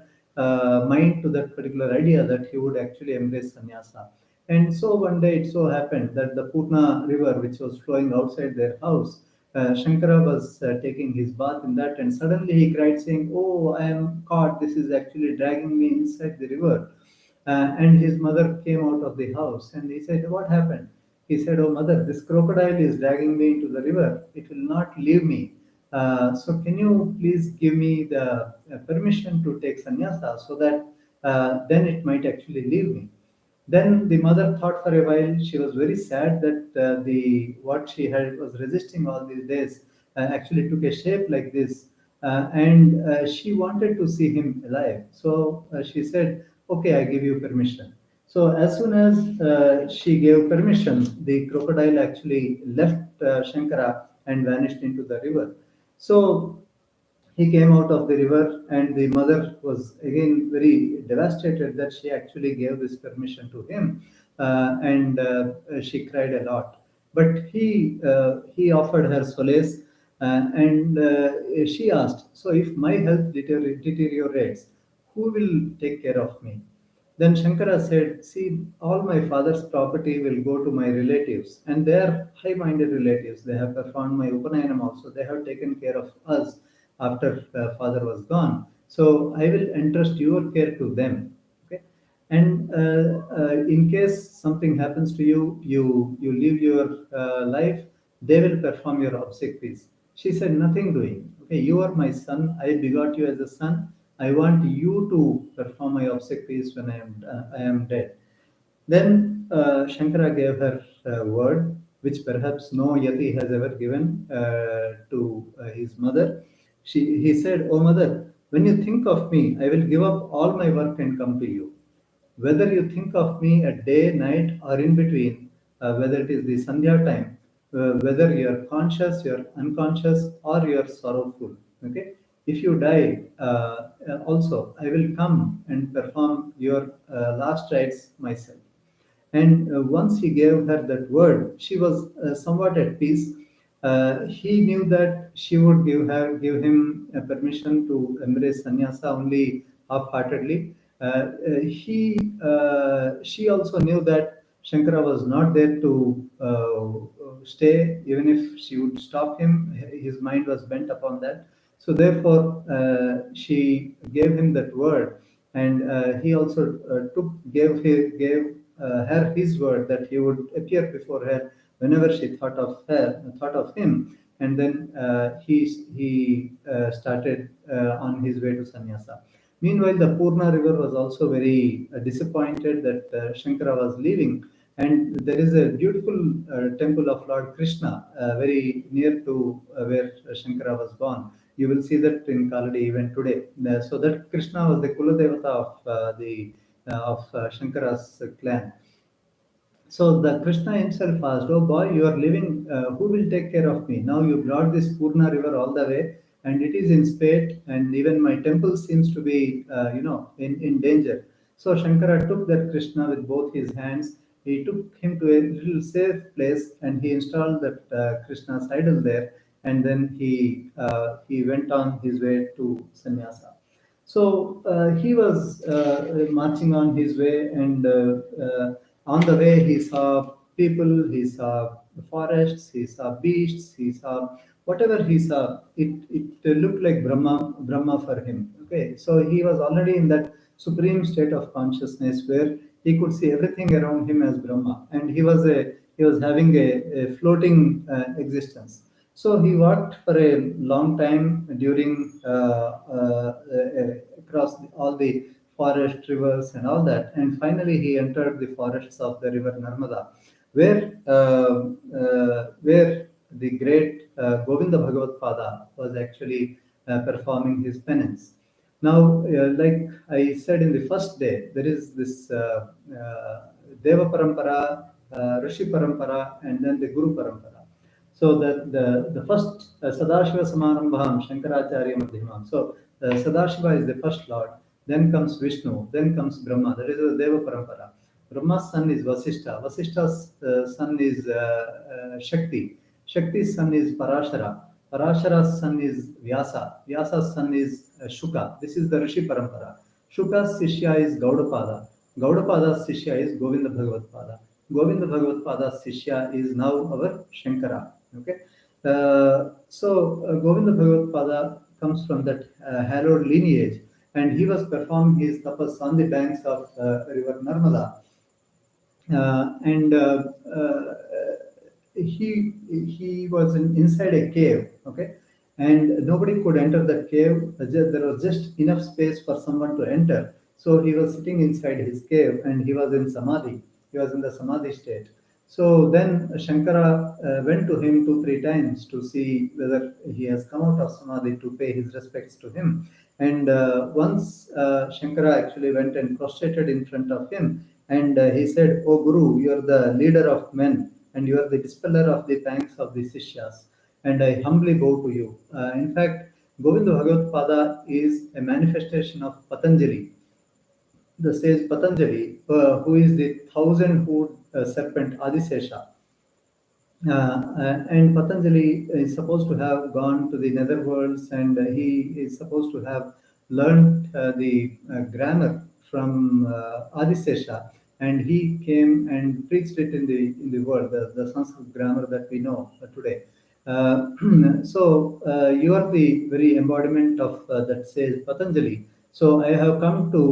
mind to that particular idea that he would actually embrace sannyasa. And so one day it so happened that the Purna river, which was flowing outside their house, Shankara was taking his bath in that, and suddenly he cried, saying, "Oh, I am caught. This is actually dragging me inside the river." And his mother came out of the house, and he said, "What happened?" He said, "Oh, mother, this crocodile is dragging me into the river. It will not leave me. So, can you please give me the permission to take sannyasa, so that then it might actually leave me?" Then the mother thought for a while. She was very sad that the what she had was resisting all these days actually took a shape like this, and she wanted to see him alive. So she said, "Okay, I give you permission." So as soon as she gave permission, the crocodile actually left Shankara and vanished into the river. So he came out of the river, and the mother was again very devastated that she actually gave this permission to him, and she cried a lot. But he offered her solace, and she asked, "So if my health deteriorates, who will take care of me?" Then Shankara said, "See, all my father's property will go to my relatives, and they are high minded relatives. They have performed my Upanayanam also. They have taken care of us after father was gone. So I will entrust your care to them. Okay? And in case something happens to you, you live your life, they will perform your obsequies." She said, "Nothing doing. Okay, you are my son. I begot you as a son. I want you to perform my obsequies when I am dead." Then Shankara gave her a word which perhaps no yati has ever given to his mother. He said, "Oh mother, when you think of me, I will give up all my work and come to you. Whether you think of me at day, night, or in between, whether it is the Sandhya time, whether you are conscious, you are unconscious, or you are sorrowful. Okay, if you die, also I will come and perform your last rites myself." And once he gave her that word, she was somewhat at peace. He knew that she would give him permission to embrace sannyasa only half-heartedly. She also knew that Shankara was not there to stay, even if she would stop him. His mind was bent upon that. So therefore, she gave him that word, and he also gave her his word that he would appear before her whenever she thought of him, and then he started on his way to sannyasa. Meanwhile, the Purna river was also very disappointed that Shankara was leaving. And there is a beautiful temple of Lord Krishna very near to where Shankara was born. You will see that in Kaladi even today. So that Krishna was the Kuladevata of Shankara's clan. So the Krishna himself asked, "Oh boy, you are living. Who will take care of me? Now you brought this Purna river all the way, and it is in spate, and even my temple seems to be, in danger." So Shankara took that Krishna with both his hands. He took him to a little safe place, and he installed that Krishna's idol there, and then he went on his way to sannyasa. So he was marching on his way, and on the way he saw people, he saw forests, he saw beasts, he saw whatever he saw. It looked like Brahma for him. Okay, so he was already in that supreme state of consciousness where he could see everything around him as Brahma, and he was having a floating existence. So he walked for a long time during across all the forest, rivers, and all that, and finally he entered the forests of the river Narmada, where the great Govinda Bhagavad Pada was actually performing his penance. Now, like I said in the first day, there is this Deva Parampara, Rishi Parampara, and then the Guru Parampara. So the first Sadashiva Samarambham Shankaracharya Madhyamam. So Sadashiva is the first Lord, then comes Vishnu, then comes Brahma. That is the Deva Parampara. Brahma's son is Vasishtha. Vasishtha's son is Shakti. Shakti's son is Parashara. Parashara's son is Vyasa. Vyasa's son is Shuka. This is the Rishi Parampara. Shuka's Sishya is Gaudapada. Gaudapada's Sishya is Govinda Bhagavad Pada. Govinda Bhagavad Pada's Sishya is now our Shankara. Okay. So Govinda Bhagavad Pada comes from that hallowed lineage, and he was performing his tapas on the banks of river Narmada, and he was inside a cave. Okay, and nobody could enter the cave. There was just enough space for someone to enter. So he was sitting inside his cave, and he was in samadhi. He was in the samadhi state. So then Shankara went to him 2 3 times to see whether he has come out of samadhi, to pay his respects to him. And once Shankara actually went and prostrated in front of him, and he said, "Oh Guru, you are the leader of men, and you are the dispeller of the pangs of the Sishyas, and I humbly bow to you." In fact, Govinda Bhagavad Pada is a manifestation of Patanjali, the sage Patanjali, who is the thousand-hood serpent Adisesha. And Patanjali is supposed to have gone to the netherworlds, and he is supposed to have learned the grammar from Adisesha, and he came and preached it in the world, the Sanskrit grammar that we know today. So you are the very embodiment of that sage Patanjali. So I have come to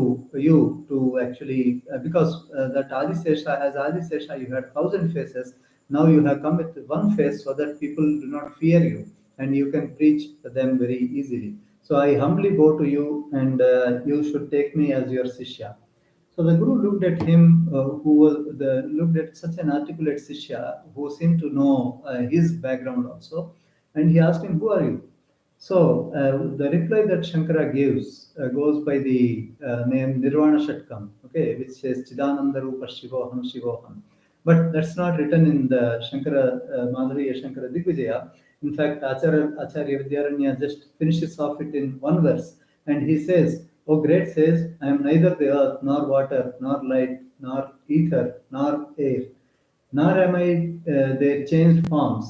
you to actually because that Adisesha, as Adisesha, you had thousand faces. Now you have come with one face so that people do not fear you, and you can preach to them very easily. So I humbly bow to you, and you should take me as your Sishya. So the Guru looked at him, looked at such an articulate Sishya who seemed to know his background also, and he asked him, "Who are you?" So the reply that Shankara gives goes by the name Nirvana Shatkam, okay, which says Chidananda Rupa Shivoham Shivoham. But that's not written in the Shankara Madhurya Shankara Digvijaya. In fact, Acharya Vidyaranya just finishes off it in one verse, and he says, "O great says, I am neither the earth, nor water, nor light, nor ether, nor air, nor am I their changed forms.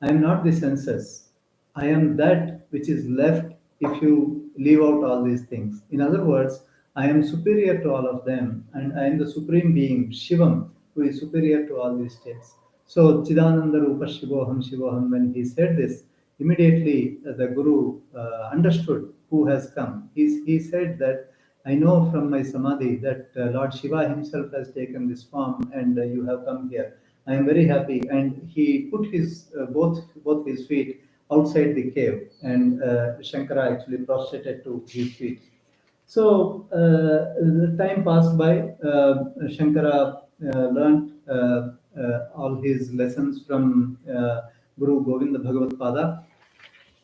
I am not the senses. I am that which is left if you leave out all these things." In other words, I am superior to all of them, and I am the supreme being, Shivam, who is superior to all these states. So, Chidananda Rupa Shivoham Shivoham, when he said this, immediately the Guru understood who has come. He said that, "I know from my samadhi that Lord Shiva himself has taken this form, and you have come here. I am very happy." And he put his both his feet outside the cave, and Shankara actually prostrated to his feet. So the time passed by. Shankara learnt all his lessons from Guru Govinda Bhagavad Pada,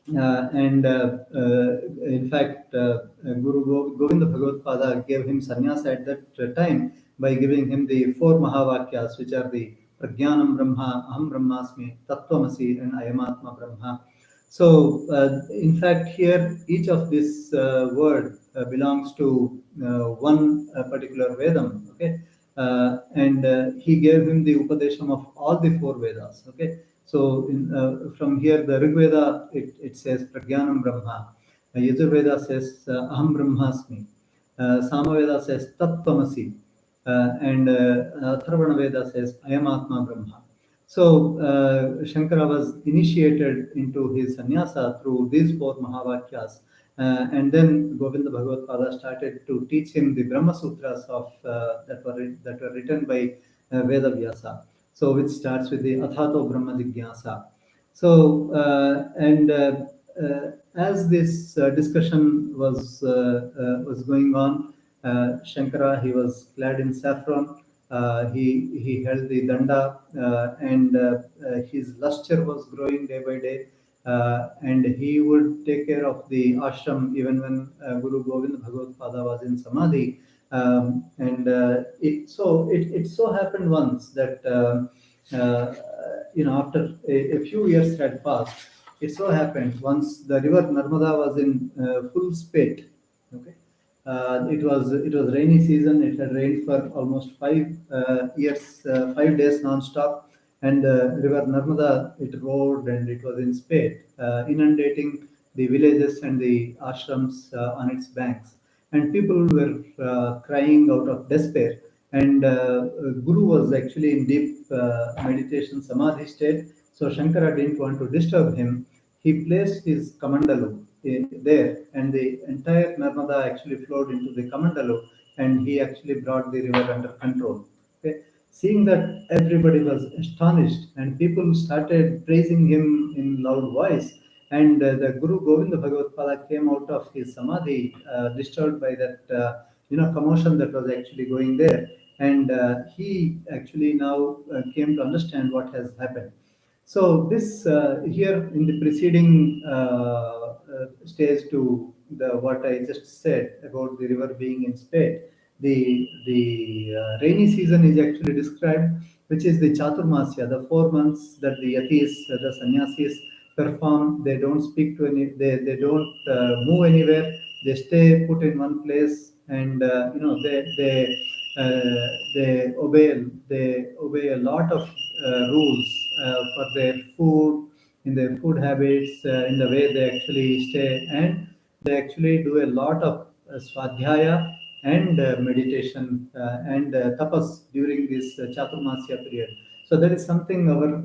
and in fact, Govinda Bhagavad Pada gave him sannyasa at that time by giving him the four Mahavakyas, which are the Prajnanam Brahma, Aham Brahmasmi, Tattvamasi, and Ayamatma Brahma. So, in fact, here each of this word belongs to one particular Vedam. Okay, and he gave him the Upadesham of all the four Vedas. Okay, so from here, the Rig Veda, it says Pragyanam Brahma. Yajurveda says Aham Brahmasmi. Samaveda says Tattvamasi. And Atharvana Veda says Ayam Atma Brahma. So Shankara was initiated into his sannyasa through these four Mahavakyas. And then Govinda Bhagavad Pada started to teach him the Brahma Sutras that were written by Veda Vyasa. So which starts with the Athato Brahma Jigyasa. So and as this discussion was going on, Shankara, he was clad in saffron. He held the danda, and his lustre was growing day by day. And he would take care of the ashram even when Guru Govind Bhagavad Pada was in samadhi. And it so happened once that after a few years had passed, it so happened once the river Narmada was in full spate. Okay, it was rainy season. It had rained for almost 5 years, 5 days non-stop, and the river Narmada, it roared and it was in spate, inundating the villages and the ashrams on its banks, and people were crying out of despair. And Guru was actually in deep meditation samadhi state, so Shankara didn't want to disturb him. He placed his kamandalu there, and the entire Narmada actually flowed into the kamandalu, and he actually brought the river under control. Okay. Seeing that, everybody was astonished, and people started praising him in loud voice. And the Guru Govinda Bhagavad Pada came out of his samadhi, disturbed by that commotion that was actually going there, and he actually now came to understand what has happened. So this here in the preceding stage to the what I just said about the river being in spate, the rainy season is actually described, which is the Chaturmasya, the 4 months that the yatis, the sannyasis perform. They don't speak to any, they don't move anywhere. They stay put in one place, and they obey a lot of rules for their food, in their food habits, in the way they actually stay, and they actually do a lot of swadhyaya and meditation and tapas during this Chaturmasya period. So that is something our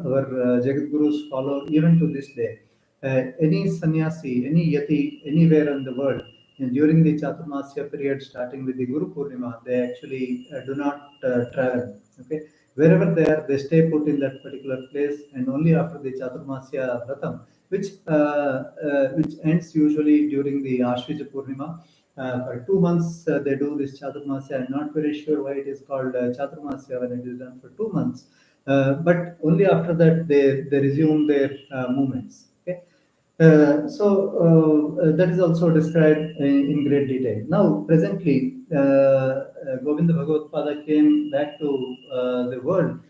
Jagadgurus follow even to this day. Any sannyasi, any yati, anywhere in the world, and during the Chaturmasya period, starting with the Guru Purnima, they actually do not travel. Okay, wherever they are, they stay put in that particular place, and only after the Chaturmasya Vratam, which ends usually during the Ashvija Purnima. For 2 months, they do this Chaturmasya. I'm not very sure why it is called Chaturmasya when it is done for 2 months. But only after that they resume their movements. Okay. So that is also described in great detail. Now, presently, Govinda Bhagavad Pada came back to the world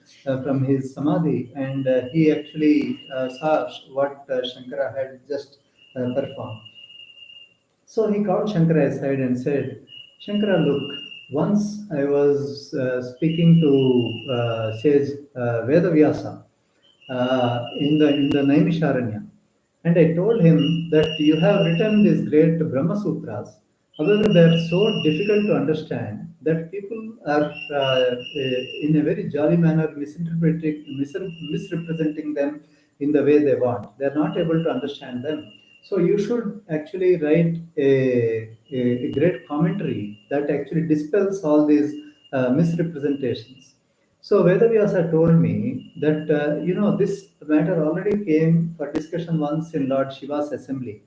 from his samadhi, and he actually saw what Shankara had just performed. So he called Shankara aside and said, Shankara, look, once I was speaking to sage Vedavyasa in the Naimisharanya, and I told him that you have written these great Brahma Sutras. However, they are so difficult to understand that people are in a very jolly manner misrepresenting them in the way they want. They are not able to understand them. So you should actually write a great commentary that actually dispels all these misrepresentations. So Vedavyasa told me that this matter already came for discussion once in Lord Shiva's assembly,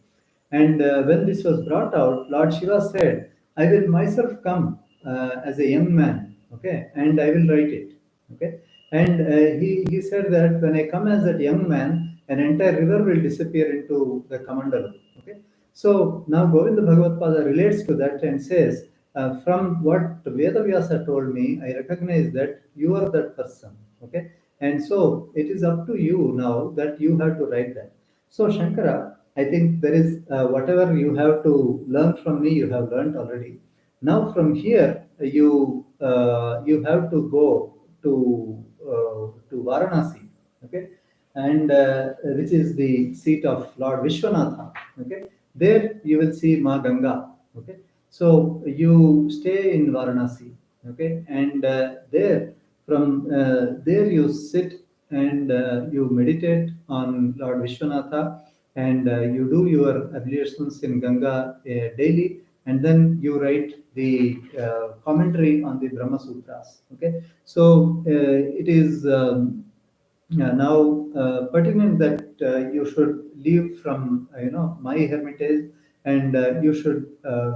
and when this was brought out, Lord Shiva said, I will myself come as a young man, okay, and I will write it, okay. And he said that when I come as that young man, an entire river will disappear into the Kamandalam, okay. So now Govinda Bhagavad Pada relates to that and says, from what Vedavyasa told me, I recognize that you are that person, okay. And so it is up to you now that you have to write that. So Shankara, I think there is whatever you have to learn from me, you have learned already. Now from here, you have to go to Varanasi, okay, and which is the seat of Lord Vishwanatha, okay. There you will see Ma Ganga, okay. So you stay in Varanasi, okay, and there you sit and you meditate on Lord Vishwanatha, and you do your ablutions in Ganga daily, and then you write the commentary on the Brahma Sutras. Okay, so it is. Now pertinent that you should leave from my hermitage, and you should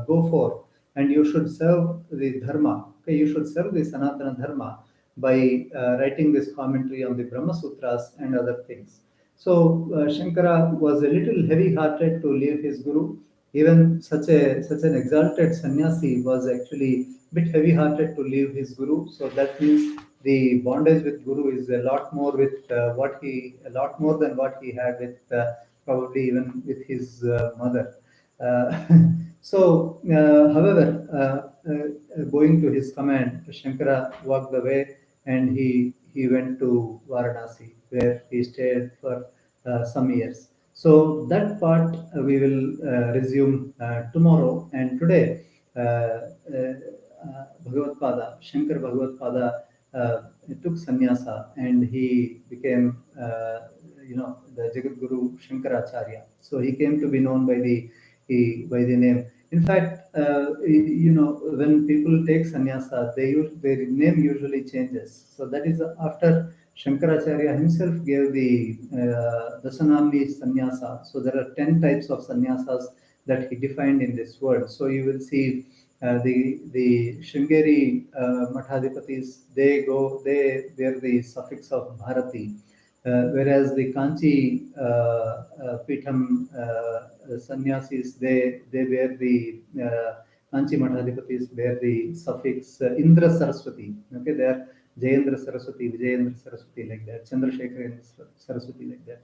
go for, and you should serve the dharma, okay, you should serve the Sanatana dharma by writing this commentary on the Brahma Sutras and other things. So Shankara was a little heavy hearted to leave his guru. Even such an exalted sannyasi was actually a bit heavy hearted to leave his guru. So that means the bondage with guru is a lot more with a lot more than what he had with probably even with his mother. Uh, however, going to his command, Shankara walked away, and he went to Varanasi, where he stayed for some years. So that part we will resume tomorrow. And today, Bhagavad Pada, Shankar Bhagavad Pada took sannyasa, and he became, the Jagadguru Shankaracharya. So he came to be known by by the name. In fact, when people take sannyasa, their name usually changes. So that is after Shankaracharya himself gave the Dasanamni sannyasa. So there are 10 types of sannyasas that he defined in this word. So you will see the Shringeri Mathadipatis, they wear the suffix of Bharati, whereas the Kanchi Pitham sannyasis, they wear the Kanchi Mathadipatis bear the suffix Indra Saraswati. Okay, they are Jayendra Saraswati, Vijayendra Saraswati, like that, Chandrasekhar Saraswati, like that.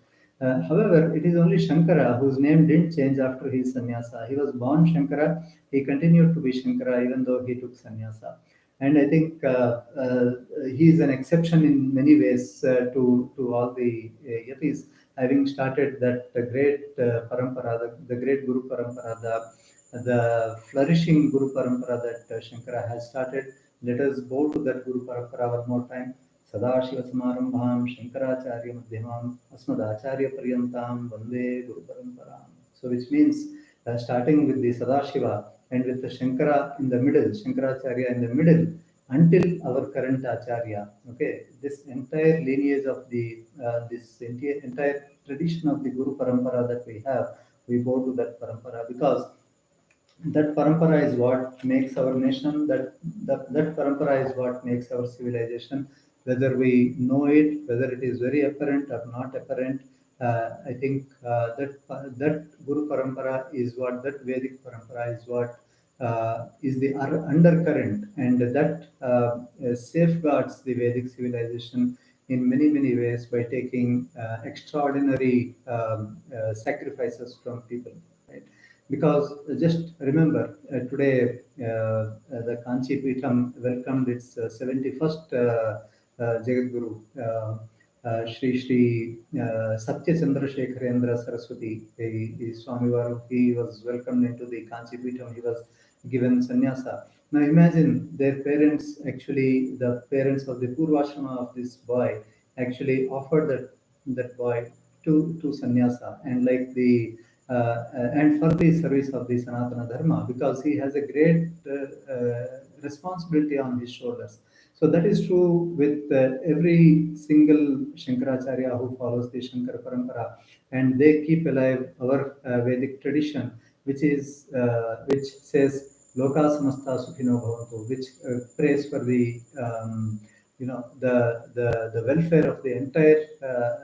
However, it is only Shankara whose name didn't change after his sannyasa. He was born Shankara. He continued to be Shankara even though he took sannyasa. And I think he is an exception in many ways to all the yatis, having started that great parampara, the great Guru parampara, the flourishing Guru parampara that Shankara has started. Let us bow to that Guru parampara one more time. सदाशिवसमारम्भां शङ्कराचार्यमध्यमाम् अस्मदाचार्यपर्यन्तां वन्दे गुरुपरम्पराम्. So which means starting with the Sadashiva and with the Shankara in the middle, Shankaracharya in the middle, until our current Acharya. Okay, this entire lineage of the this entire tradition of the Guru Parampara that we have, we bow to that Parampara, because that parampara is what makes our nation, that parampara is what makes our civilization, whether we know it, whether it is very apparent or not apparent. I think that Guru parampara is what, that Vedic parampara is what is the undercurrent, and that safeguards the Vedic civilization in many ways by taking extraordinary sacrifices from people, right? Because just remember, today the Kanchi Pitham welcomed its 71st Jagadguru, Sri Satya Chandrasekharendra Saraswati, the Swamivaru. He was welcomed into the Kanchi Pitham. He was given sannyasa. Now imagine their parents, actually the parents of the Purvashrama of this boy, actually offered that boy to sannyasa, and like the and for the service of the Sanatana Dharma, because he has a great responsibility on his shoulders. So that is true with every single Shankaracharya who follows the Shankara Parampara, and they keep alive our Vedic tradition, which says Loka samasta sukhino bhavantu, which prays for the the welfare of the entire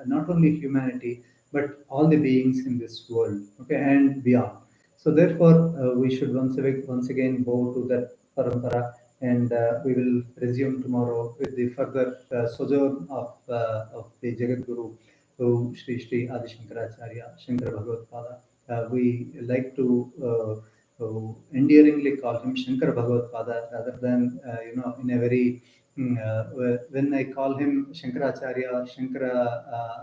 not only humanity but all the beings in this world, okay, and beyond. So therefore, we should once again bow to that parampara, and we will resume tomorrow with the further sojourn of the Jagadguru, who Sri Adi Sankaracharya, Shankara Bhagavad Pada. We like to endearingly call him Shankar Bhagavad Pada rather than in a very when I call him Shankaracharya,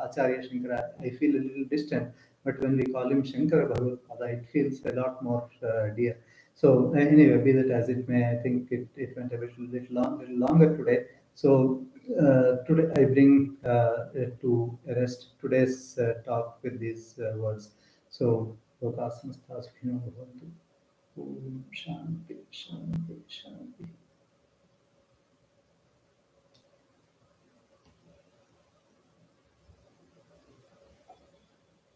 Acharya Shankara, I feel a little distant. But when we call him Shankara Bhagavad Pada, it feels a lot more dear. So anyway, be that as it may, I think it went a little longer today. So today I bring to rest today's talk with these words. So, Lokasmasta Sukhino Bhavantu. Om Shanti Shanti Shanti.